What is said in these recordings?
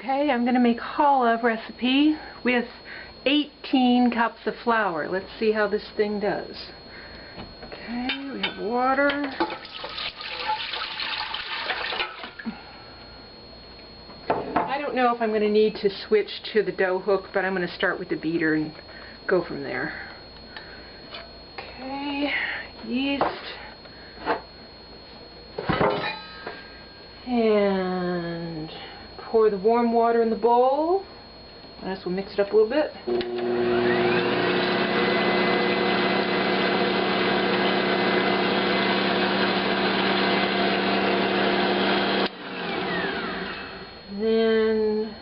Okay, I'm going to make challah recipe with 18 cups of flour. Let's see how this thing does. Okay, we have water. I don't know if I'm going to need to switch to the dough hook, but I'm going to start with the beater and go from there. Okay, yeast. And pour the warm water in the bowl. I guess we'll mix it up a little bit. Then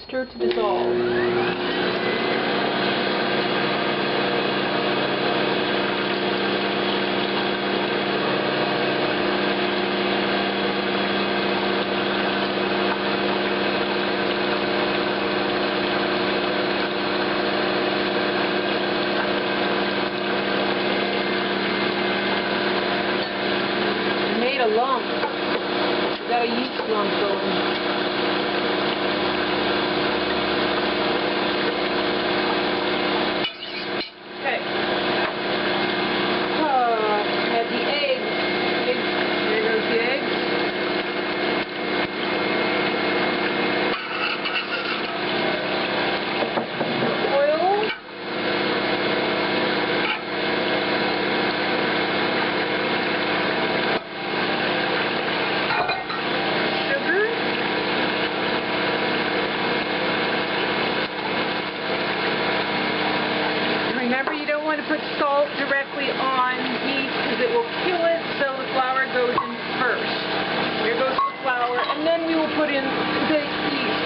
stir to dissolve. A lump. We've got a yeast lump going. Okay. Add the eggs. There goes the eggs. Oil. Remember, you don't want to put salt directly on yeast because it will kill it, so the flour goes in first. Here goes the flour, and then we will put in the yeast.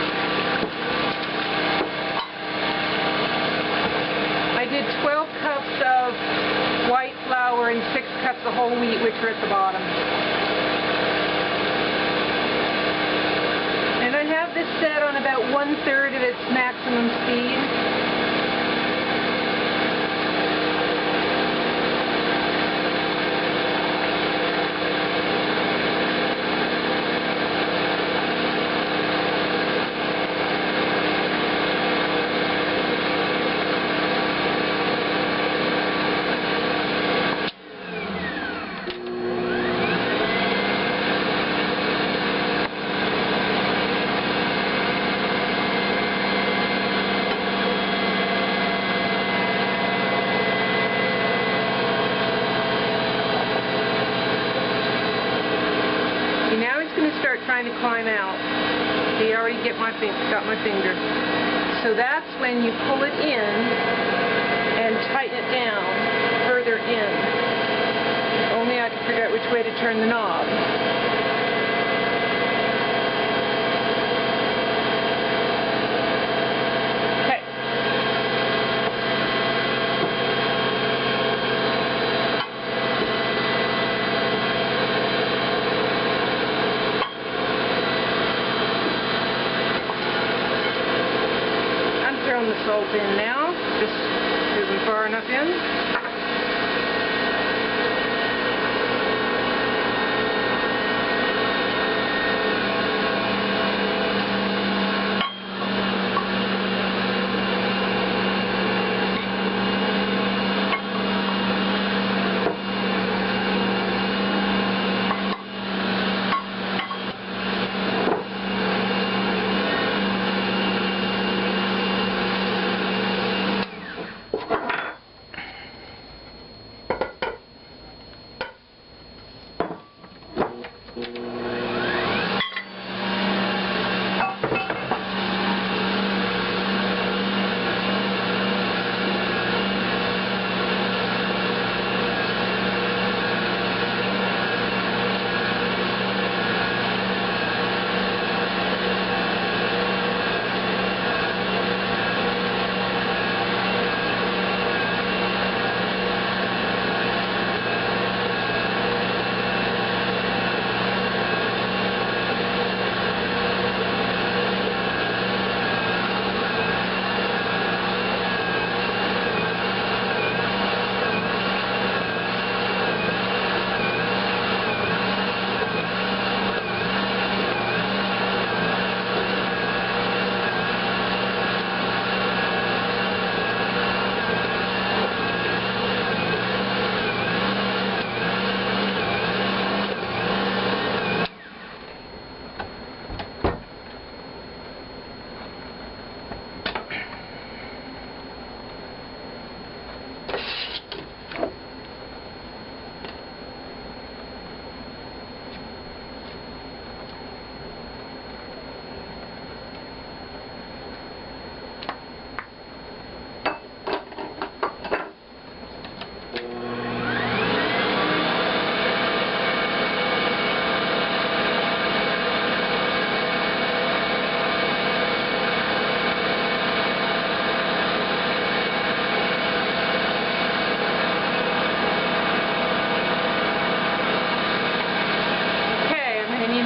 I did 12 cups of white flour and 6 cups of whole wheat, which are at the bottom. And I have this set on about 1/3 of its maximum speed. Now he's going to start trying to climb out. He already got my finger. So that's when you pull it in and tighten it down further in. Only I have to figure out which way to turn the knob. The salt in now, just isn't far enough in.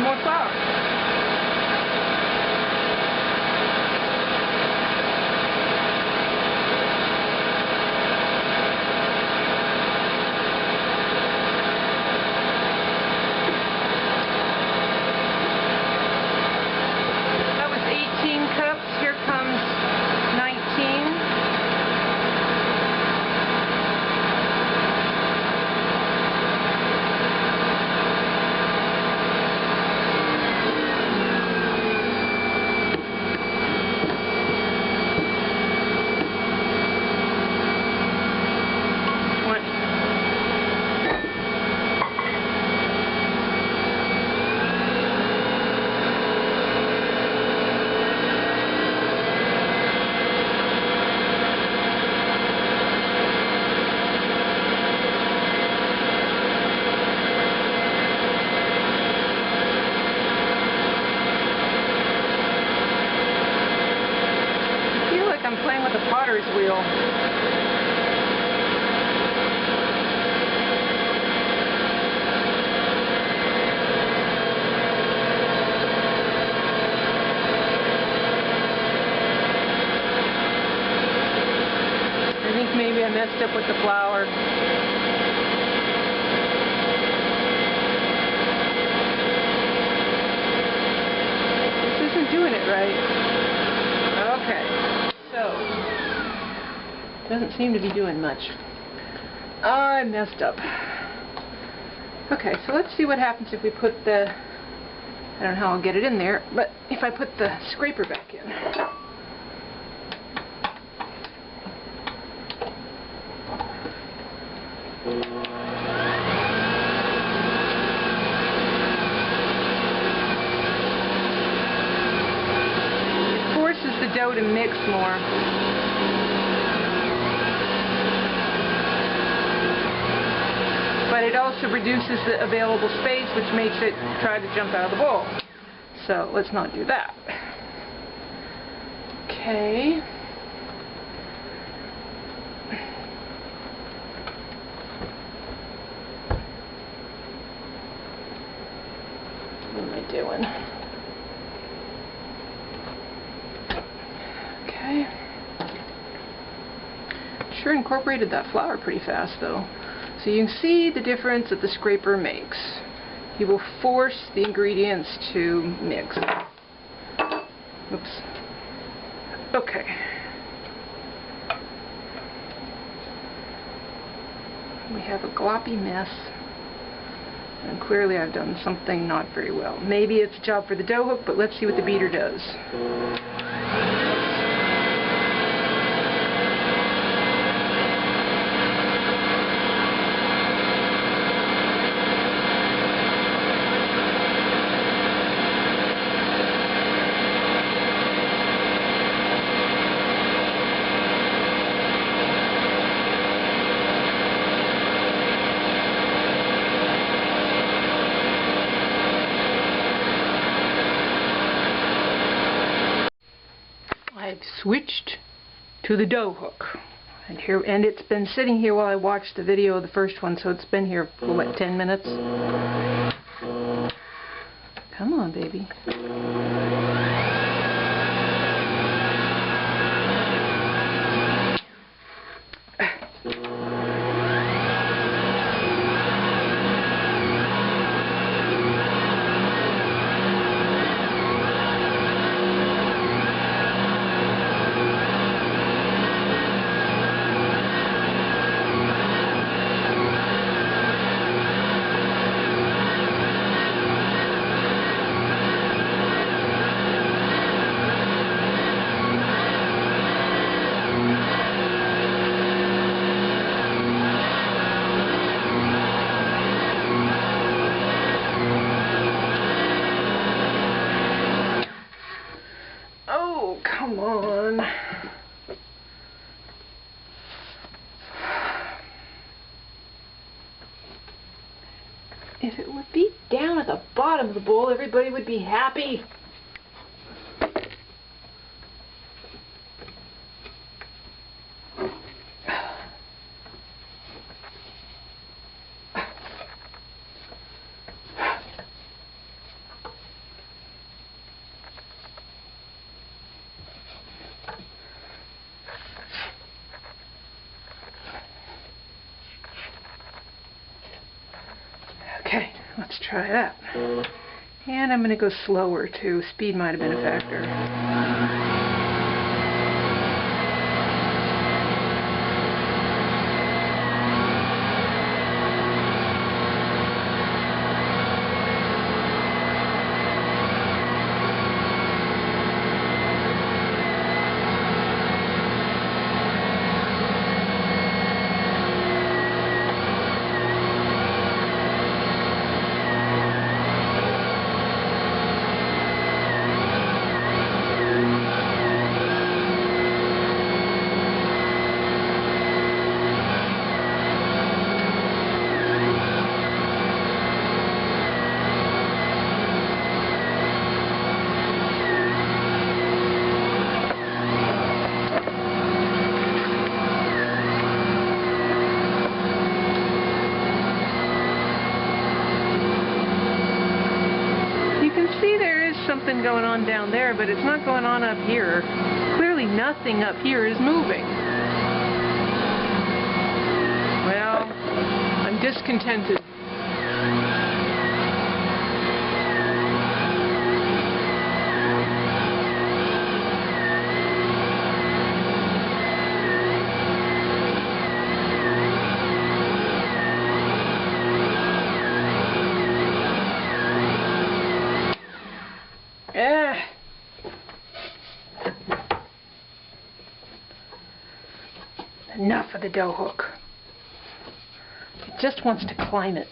more flour. That was 18 cups. Here comes 19. I'm playing with a potter's wheel. I think maybe I messed up with the flour. This isn't doing it right. Okay. So, doesn't seem to be doing much. I messed up. Okay, so let's see what happens if we put the, I don't know how I'll get it in there, but if I put the scraper back in. It forces the dough to mix more. But it also reduces the available space, which makes it try to jump out of the bowl. So let's not do that. Okay. What am I doing? Okay. Sure incorporated that flour pretty fast though. So you can see the difference that the scraper makes. You will force the ingredients to mix. Oops. Okay. We have a gloppy mess. And clearly I've done something not very well. Maybe it's a job for the dough hook, but let's see what the beater does. I've switched to the dough hook, and it's been sitting here while I watched the video of the first one, so it's been here for what, 10 minutes? Come on, baby. Come on. If it would be down at the bottom of the bowl, everybody would be happy. try that. And I'm going to go slower too. Speed might have been a factor. Something going on down there, but it's not going on up here. Clearly nothing up here is moving. Well, I'm discontented. Enough of the dough hook. It just wants to climb it.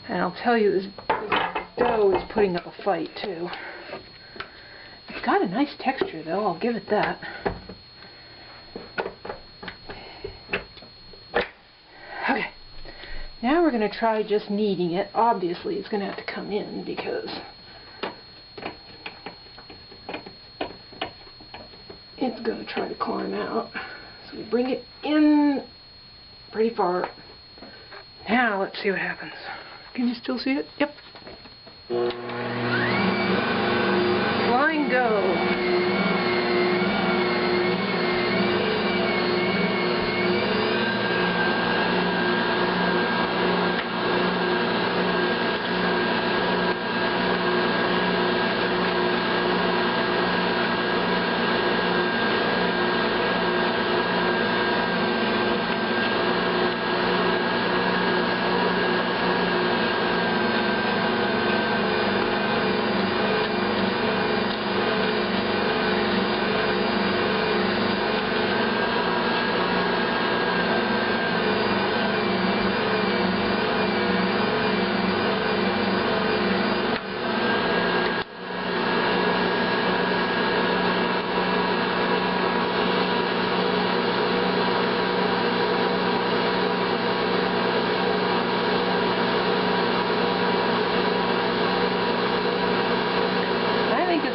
And I'll tell you, this dough is putting up a fight too. It's got a nice texture though, I'll give it that. Okay. Now we're going to try just kneading it. Obviously it's going to have to come in because it's going to try to climb out. So we bring it in pretty far. Now let's see what happens. Can you still see it? Yep. Flying dough.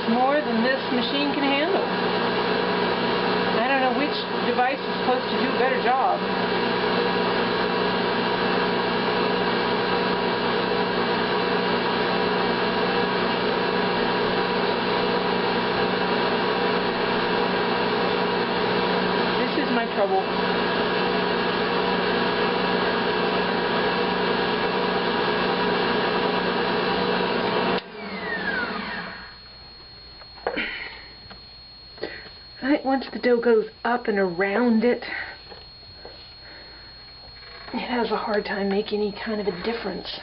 More than this machine can handle. I don't know which device is supposed to do a better job. This is my trouble. I think once the dough goes up and around it, it has a hard time making any kind of a difference.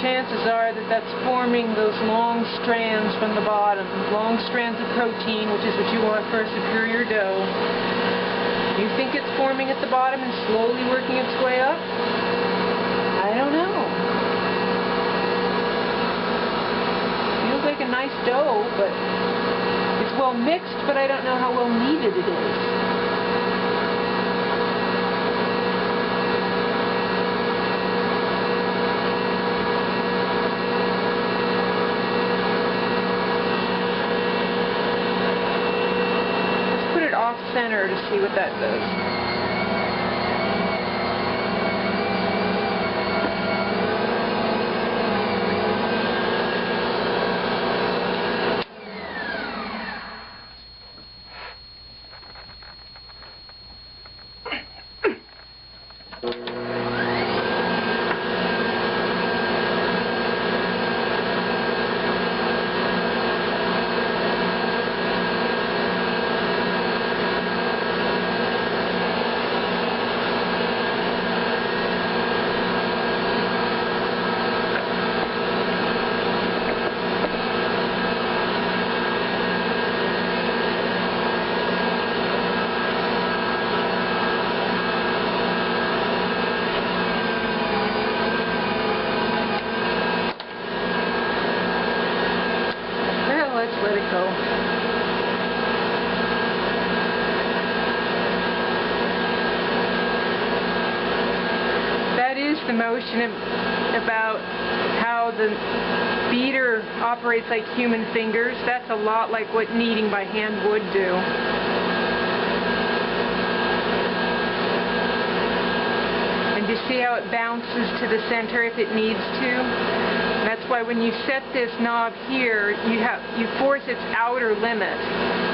chances are that that's forming those long strands from the bottom. Long strands of protein, which is what you want for a superior dough. You think it's forming at the bottom and slowly working its way up? I don't know. Feels like a nice dough, but it's well mixed, but I don't know how well kneaded it is. Center to see what that does. Let it go. That is the motion about how the beater operates like human fingers. That's a lot like what kneading by hand would do. And you see how it bounces to the center if it needs to? That's why when you set this knob here, you force its outer limit,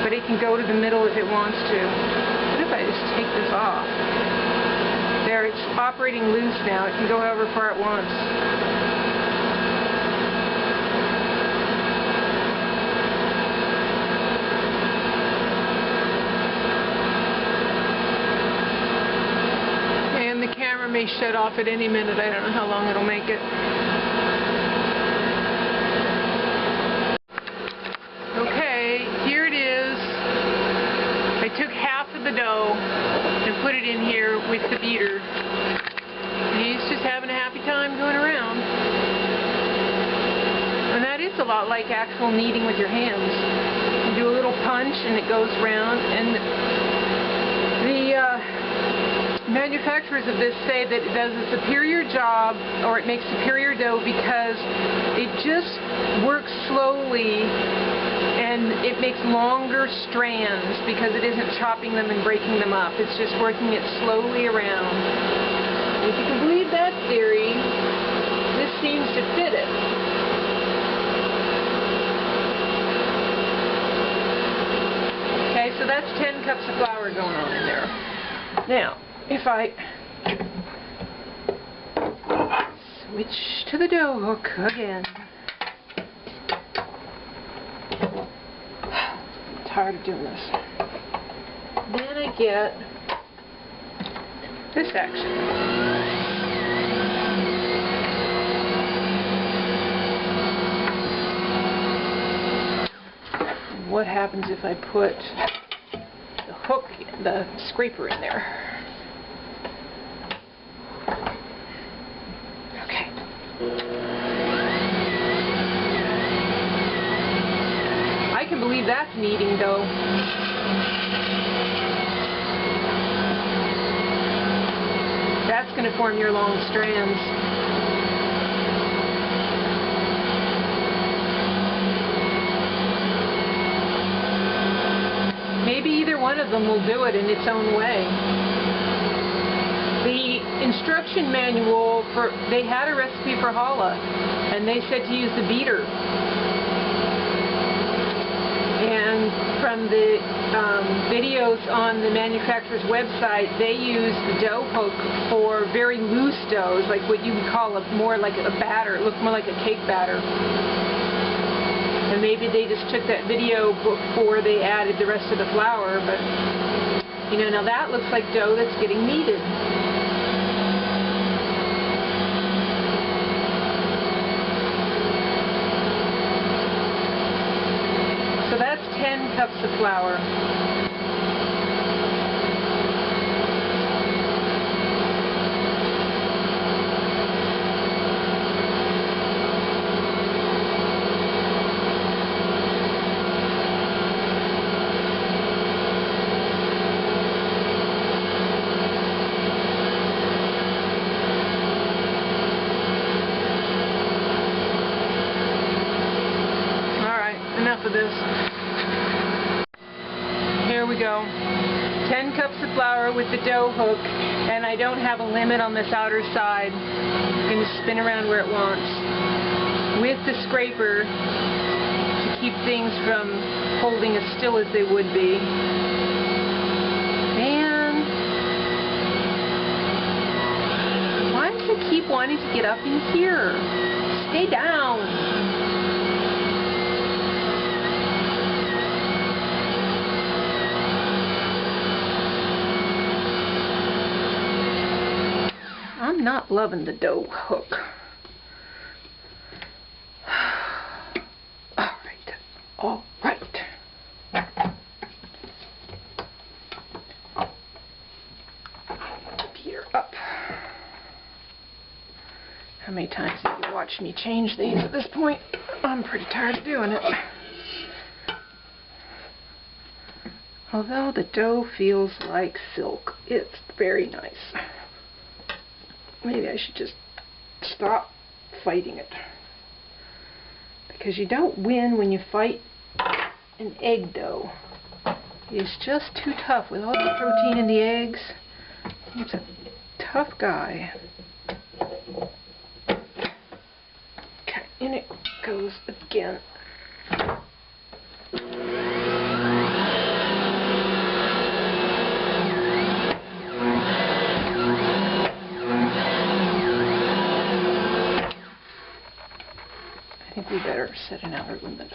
but it can go to the middle if it wants to. What if I just take this off? There, it's operating loose now. It can go however far it wants. And the camera may shut off at any minute. I don't know how long it'll make it. I took half of the dough and put it in here with the beater. He's just having a happy time going around. And that is a lot like actual kneading with your hands. You do a little punch and it goes around. And the manufacturers of this say that it does a superior job, or it makes superior dough because it just works slowly. And it makes longer strands because it isn't chopping them and breaking them up. It's just working it slowly around. If you can believe that theory, this seems to fit it. Okay, so that's 10 cups of flour going on in there. Now, if I switch to the dough hook again. Tired of doing this. Then I get this section. What happens if I put the hook, the scraper in there? Okay. I can believe that's kneading dough. That's going to form your long strands. Maybe either one of them will do it in its own way. The instruction manual, they had a recipe for challah, and they said to use the beater. And from the videos on the manufacturer's website, they use the dough hook for very loose doughs, like what you would call more like a batter. It looked more like a cake batter. And maybe they just took that video before they added the rest of the flour, but, you know, now that looks like dough that's getting kneaded. 10 cups of flour. Enough of this. Here we go. 10 cups of flour with the dough hook, and I don't have a limit on this outer side. I'm going to spin around where it wants. With the scraper to keep things from holding as still as they would be. Man, why does it keep wanting to get up in here? Stay down. I'm not loving the dough hook. All right. Peter up. How many times have you watched me change these at this point? I'm pretty tired of doing it. Although the dough feels like silk, it's very nice. Maybe I should just stop fighting it. Because you don't win when you fight an egg dough. It's just too tough with all the protein in the eggs. It's a tough guy. Okay, in it goes again. I think we better set an outer limit.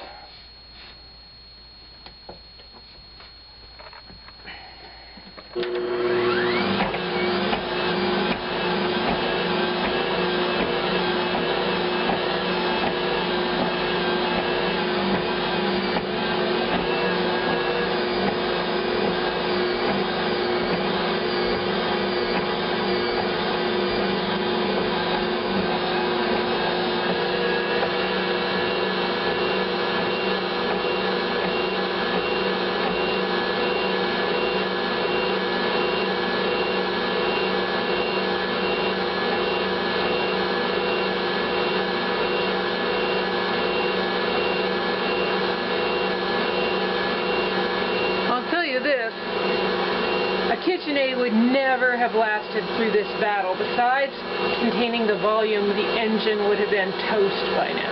KitchenAid would never have lasted through this battle. Besides containing the volume, the engine would have been toast by now.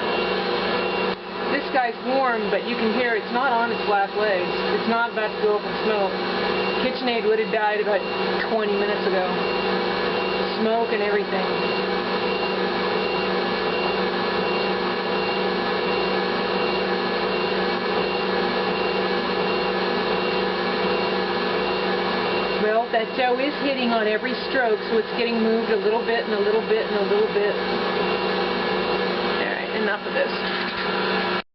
This guy's warm, but you can hear it's not on its last legs. It's not about to go up in smoke. KitchenAid would have died about 20 minutes ago. Smoke and everything. Well, that dough is hitting on every stroke, so it's getting moved a little bit and a little bit and a little bit. All right, enough of this.